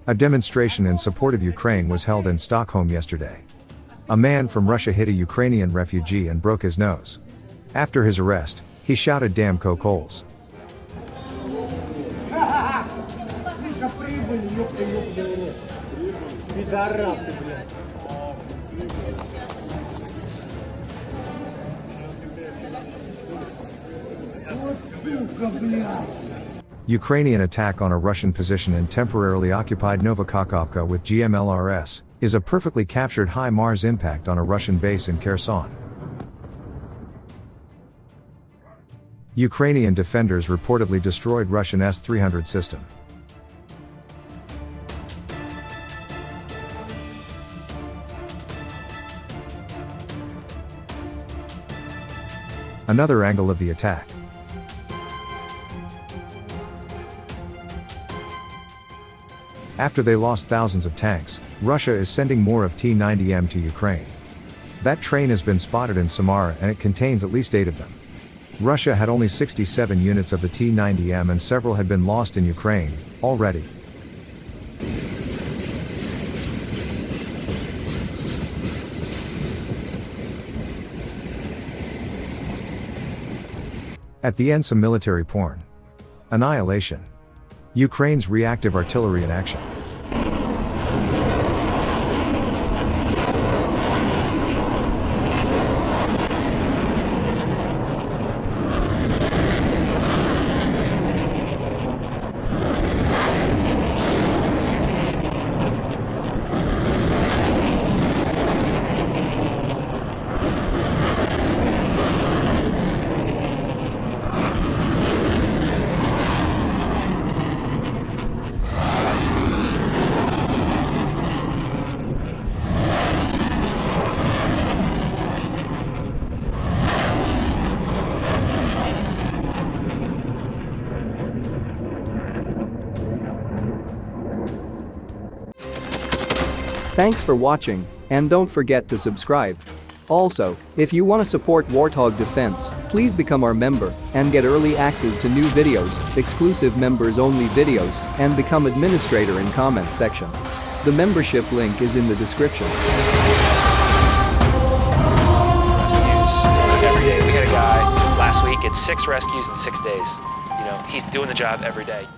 A demonstration in support of Ukraine was held in Stockholm yesterday. A man from Russia hit a Ukrainian refugee and broke his nose. After his arrest, he shouted "Damn Coca-Colas." Ukrainian attack on a Russian position in temporarily occupied Novokakhovka with GMLRS is a perfectly captured HIMARS impact on a Russian base in Kherson. Ukrainian defenders reportedly destroyed Russian S-300 system. Another angle of the attack. After they lost thousands of tanks, Russia is sending more of T-90M to Ukraine. That train has been spotted in Samara and it contains at least 8 of them. Russia had only 67 units of the T-90M and several had been lost in Ukraine already. At the end, some military porn. Annihilation. Ukraine's reactive artillery in action. Thanks for watching, and don't forget to subscribe. Also, if you want to support Warthog Defense, please become our member and get early access to new videos, exclusive members-only videos, and become administrator in comment section. The membership link is in the description. Rescues every day. We had a guy last week, it's 6 rescues in 6 days. You know, he's doing the job every day.